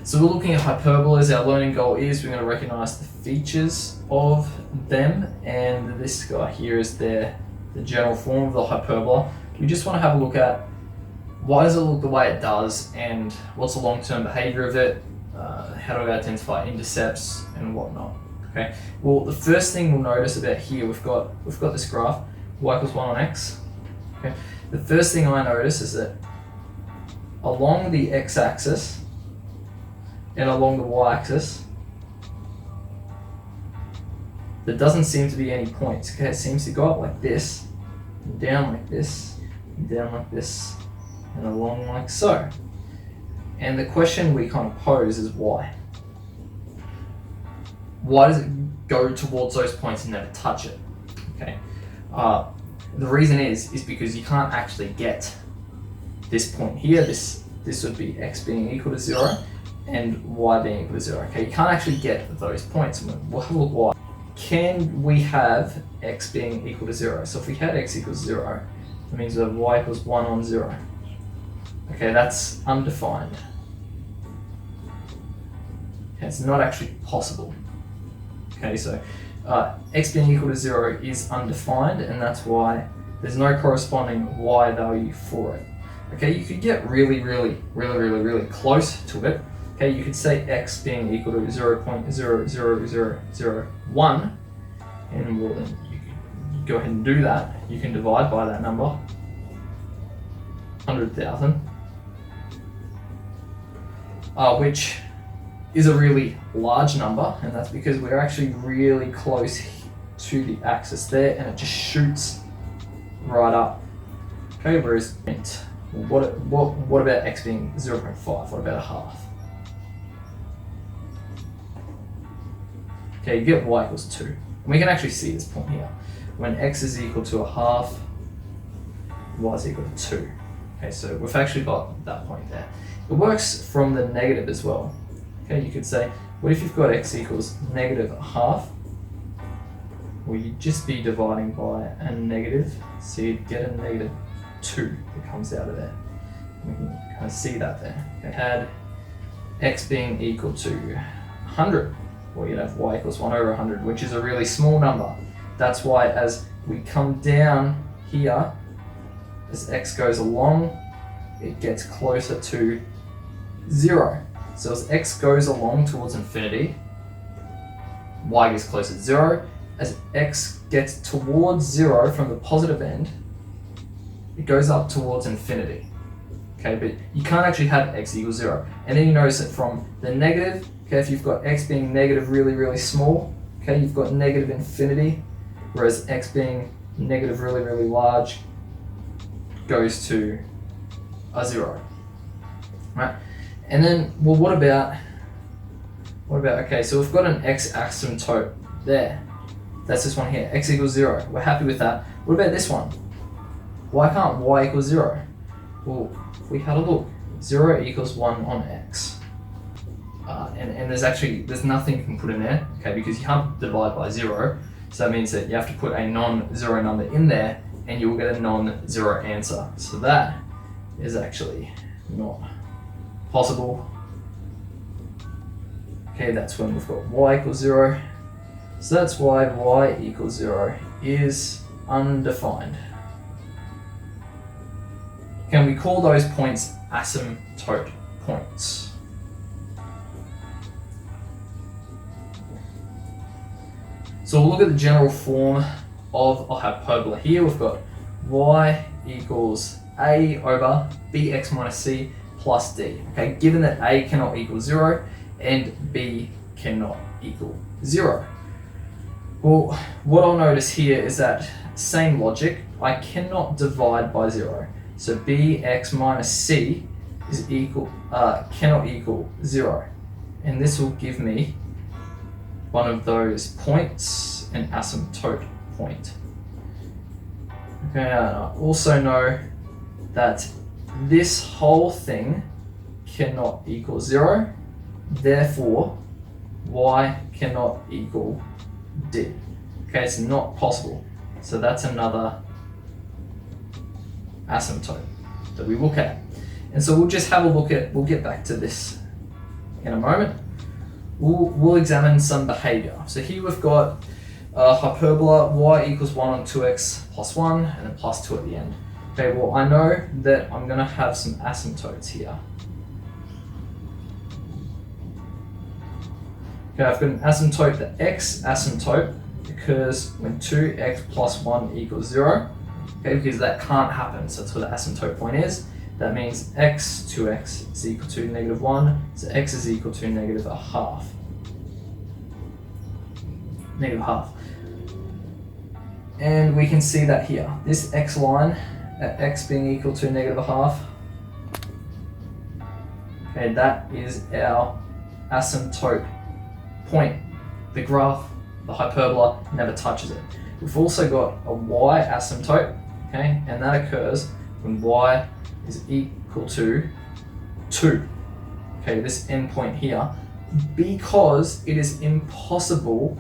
So we're looking at hyperbolas. Our learning goal is we're going to recognize the features of them, and this guy here is the general form of the hyperbola. We just want to have a look at why does it look the way it does, and what's the long-term behavior of it, how do we identify intercepts and whatnot. Okay. Well, the first thing we'll notice about here, we've got this graph, y equals 1 on x. Okay. The first thing I notice is that along the x-axis and along the y-axis, there doesn't seem to be any points. Okay, it seems to go up like this, and down like this, and down like this, and along like so. And the question we kind of pose is why? Why does it go towards those points and never touch it? Okay. The reason is because you can't actually get this point here. This would be x being equal to 0 and y being equal to 0. Okay, you can't actually get those points. We'll have a look why. Can we have x being equal to 0? So if we had x equals 0, that means we have y equals 1 on 0. Okay, that's undefined. Okay, it's not actually possible. Okay, so x being equal to 0 is undefined, and that's why there's no corresponding y value for it. Okay, you could get really close to it. Okay, you could say x being equal to 0.00001, and well, then you can go ahead and do that. You can divide by that number, 100,000, which is a really large number, and that's because we're actually really close to the axis there, and it just shoots right up. Okay, whereas what about x being 0.5? What about a half? Okay, you get y equals 2. And we can actually see this point here. When x is equal to a half, y is equal to 2. Okay, so we've actually got that point there. It works from the negative as well. Okay, you could say, what if you've got x equals negative a half? Well, you'd just be dividing by a negative, so you'd get a negative 2 that comes out of there. We can kind of see that there. Okay, had x being equal to 100, well, you'd have y equals 1 over 100, which is a really small number. That's why as we come down here, as x goes along, it gets closer to 0. So as x goes along towards infinity, y gets closer to 0. As x gets towards 0 from the positive end, it goes up towards infinity. Okay, but you can't actually have x equals 0. And then you notice that from the negative, okay, if you've got x being negative really small, okay, you've got negative infinity, whereas x being negative really large goes to a 0. Right? And then, well, what about, okay, so we've got an x asymptote there. That's this one here, x equals 0. We're happy with that. What about this one? Why can't y equal 0? Well, if we had a look, 0 equals 1 on x. And there's nothing you can put in there, okay, because you can't divide by 0. So that means that you have to put a non-zero number in there, and you'll get a non-zero answer. So that is actually not possible. Okay, that's when we've got y equals 0. So that's why y equals 0 is undefined. Can we call those points asymptote points? So we'll look at the general form of a hyperbola. Here we've got y equals a over bx minus c plus d. Okay, given that a cannot equal 0 and b cannot equal 0. Well, what I'll notice here is that same logic, I cannot divide by 0. So bx minus c is cannot equal 0. And this will give me one of those points, an asymptote point. Okay, I also know that this whole thing cannot equal 0, therefore y cannot equal d. Okay, it's not possible. So that's another asymptote that we look at. And so we'll just have a look at, we'll get back to this in a moment. We'll examine some behaviour. So here we've got hyperbola y equals 1 on 2x plus 1 and then plus 2 at the end. Okay, well I know that I'm going to have some asymptotes here. Okay, I've got an asymptote, the x asymptote occurs when 2x plus 1 equals 0. Okay, because that can't happen, so that's where the asymptote point is. That means x 2x is equal to negative 1, so x is equal to negative a half. Negative half. And we can see that here. This x line, at x being equal to negative a half, okay, that is our asymptote point. The graph, the hyperbola, never touches it. We've also got a y asymptote, okay, and that occurs when y is equal to 2. Okay, this endpoint here, because it is impossible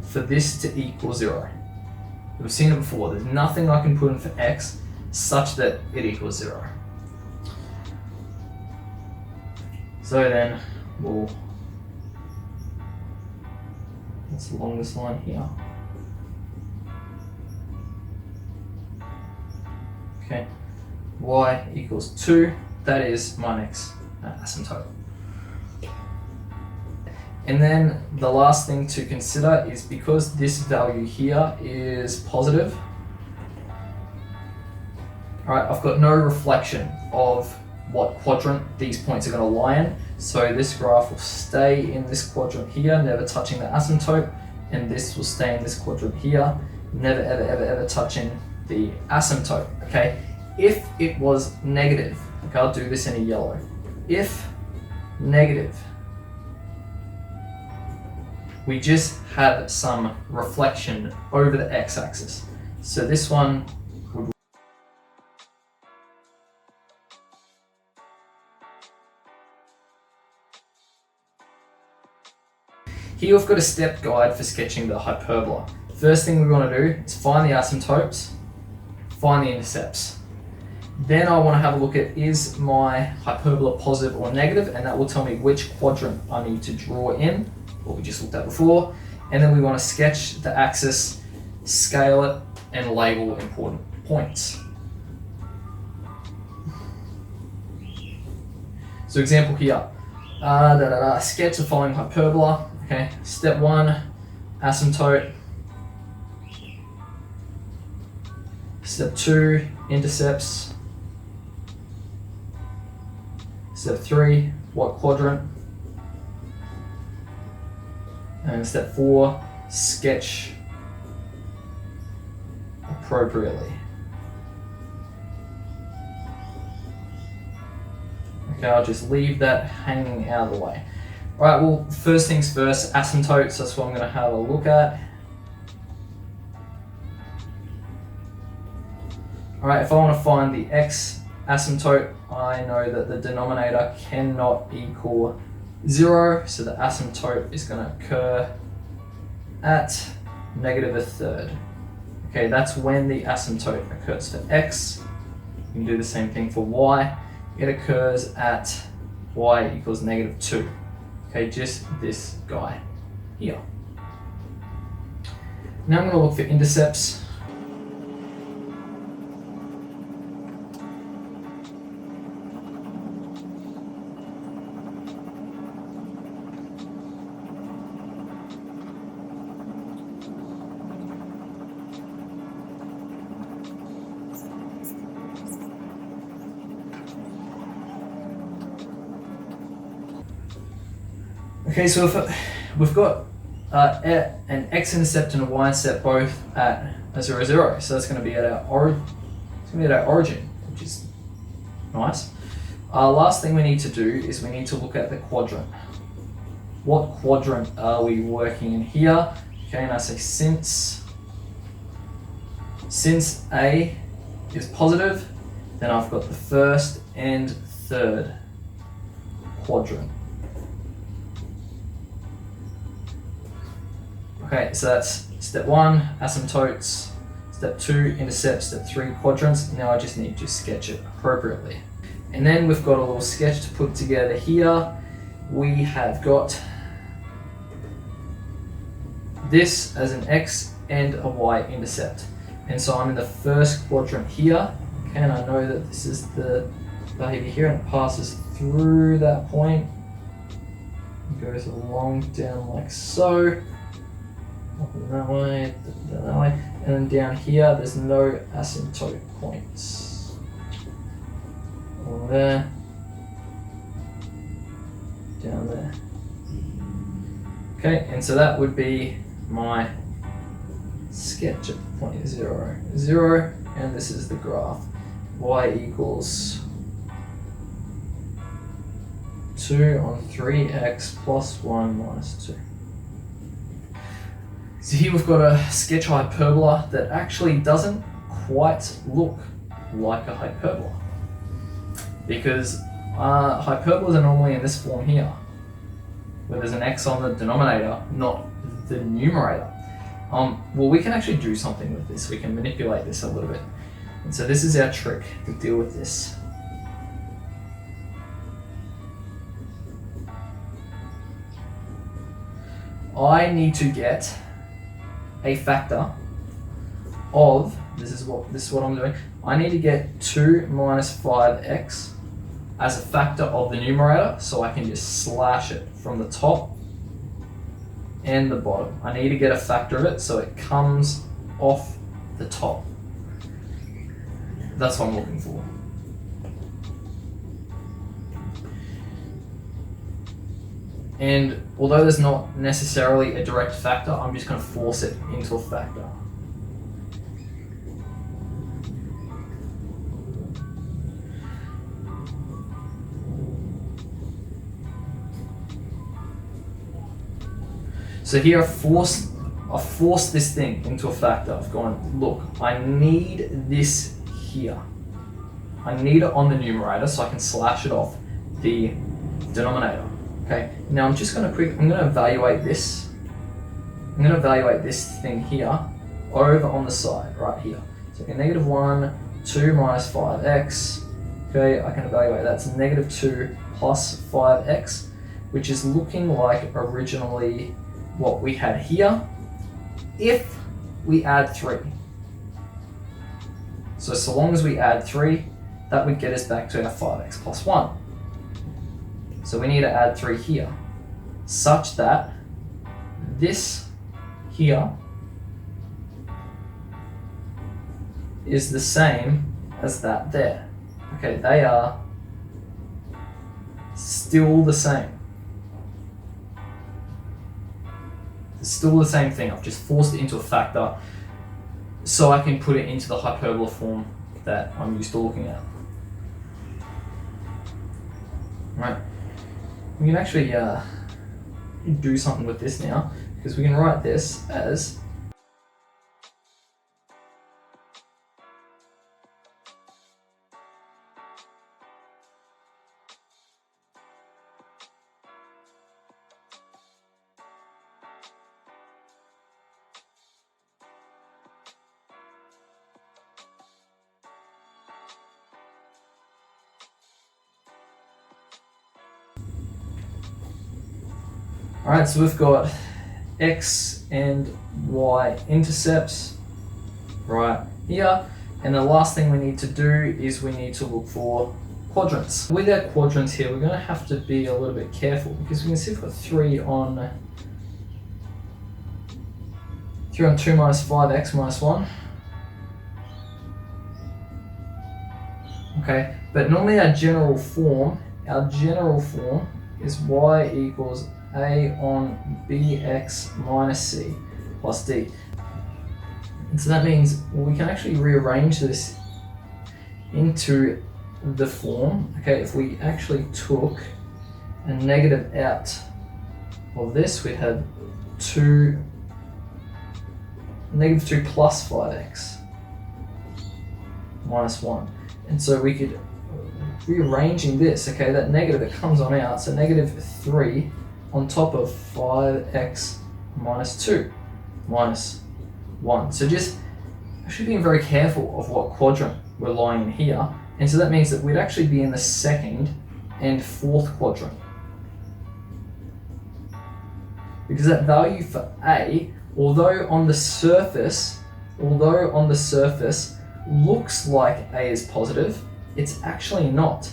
for this to equal 0. We've seen it before. There's nothing I can put in for x such that it equals 0. So then let's along this line here. Okay, y equals 2. That is my next asymptote. And then the last thing to consider is because this value here is positive, all right, I've got no reflection of what quadrant these points are going to lie in. So this graph will stay in this quadrant here, never touching the asymptote, and this will stay in this quadrant here, never ever touching the asymptote. Okay, if it was negative, okay, I'll do this in a yellow. If negative, we just have some reflection over the x-axis. So this one would... Here we've got a step guide for sketching the hyperbola. First thing we want to do is find the asymptotes, find the intercepts. Then I want to have a look at, is my hyperbola positive or negative, and that will tell me which quadrant I need to draw in, what we just looked at before. And then we want to sketch the axis, scale it, and label important points. So example here, sketch the following hyperbola. Okay, step 1, asymptote. Step 2, intercepts. Step 3, what quadrant? And step 4, sketch appropriately. Okay, I'll just leave that hanging out of the way. All right, well, first things first, asymptotes, that's what I'm gonna have a look at. All right, if I wanna find the x asymptote, I know that the denominator cannot equal 0, so the asymptote is going to occur at negative a third. Okay, that's when the asymptote occurs for x. You can do the same thing for y. It occurs at y equals negative 2. Okay, just this guy here. Now I'm going to look for intercepts. Okay, so if we've got an x-intercept and a y-intercept both at a 0, 0, so that's going to be at our origin, which is nice. Last thing we need to do is we need to look at the quadrant. What quadrant are we working in here? Okay, and I say since A is positive, then I've got the first and third quadrant. Okay, so that's step 1, asymptotes, step 2, intercepts, step 3, quadrants. Now I just need to sketch it appropriately. And then we've got a little sketch to put together here. We have got this as an x and a y intercept. And so I'm in the first quadrant here, okay, and I know that this is the behavior here, and it passes through that point, it goes along down like so, up and that way, down that way, and then down here there's no asymptote points. Along there, down there. Okay, and so that would be my sketch at point 0, 0, and this is the graph. Y equals 2 on 3x plus 1 minus 2. So here we've got a sketch hyperbola that actually doesn't quite look like a hyperbola, because hyperbolas are normally in this form here, where there's an x on the denominator, not the numerator. Well, we can actually do something with this. We can manipulate this a little bit. And so this is our trick to deal with this. I need to get a factor of, this is what I'm doing. I need to get 2 minus 5x as a factor of the numerator, so I can just slash it from the top and the bottom. I need to get a factor of it so it comes off the top. That's what I'm looking for. And although there's not necessarily a direct factor, I'm just going to force it into a factor. So here I've forced this thing into a factor. I've gone, look, I need this here. I need it on the numerator so I can slash it off the denominator. Okay, now I'm going to evaluate this. I'm going to evaluate this thing here over on the side, right here. So I can -1, 2 minus 5x. Okay, I can evaluate that's -2 plus 5x, which is looking like originally what we had here if we add 3. So long as we add 3, that would get us back to our 5x plus 1. So we need to add 3 here, such that this here is the same as that there. Okay, they are still the same. It's still the same thing. I've just forced it into a factor so I can put it into the hyperbola form that I'm used to looking at. Right. We can actually do something with this now, because we can write this as Alright, so we've got x and y intercepts right here, and the last thing we need to do is we need to look for quadrants. With our quadrants here, we're going to have to be a little bit careful, because we can see we've got 3 on 2 minus 5x minus 1. Okay, but normally our general form is y equals a on bx minus c plus d. And so that means we can actually rearrange this into the form. Okay, if we actually took a negative out of this, we'd have -2 plus 5x minus 1. And so we could, rearranging this, okay, that negative, it comes on out, so -3 on top of 5x minus 2 minus 1. So just actually being very careful of what quadrant we're lying in here, And so that means that we'd actually be in the second and fourth quadrant. Because that value for A, although on the surface looks like A is positive, it's actually not.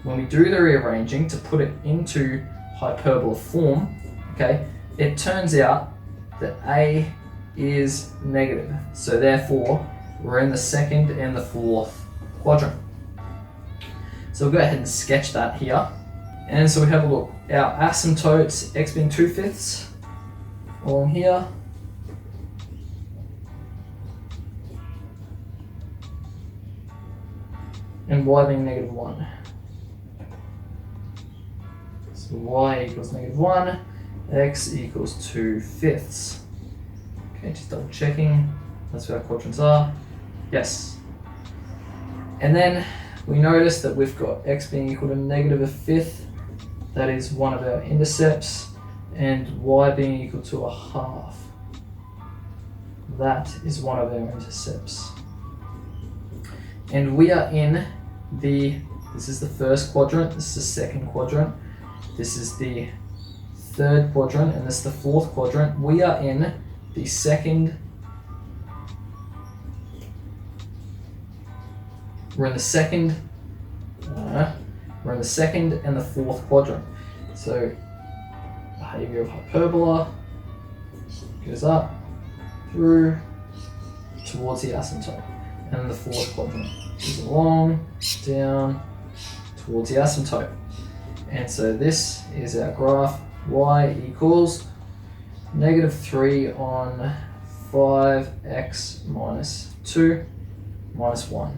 When we do the rearranging to put it into hyperbola form, okay, it turns out that A is negative. So therefore, we're in the second and the fourth quadrant. So we'll go ahead and sketch that here. And so we have a look. Our asymptotes, x being 2/5 along here. And y being -1. So y equals -1, x equals 2/5. Okay, just double checking. That's where our quadrants are. Yes. And then we notice that we've got x being equal to -1/5. That is one of our intercepts. And y being equal to 1/2. That is one of our intercepts. And we are in this is the first quadrant, this is the second quadrant, this is the third quadrant, and this is the fourth quadrant. We are in the second, we're in the second and the fourth quadrant. So behaviour of hyperbola goes up through towards the asymptote, and the fourth quadrant is along, down, towards the asymptote. And so this is our graph. Y equals -3 on 5x minus 2 minus 1.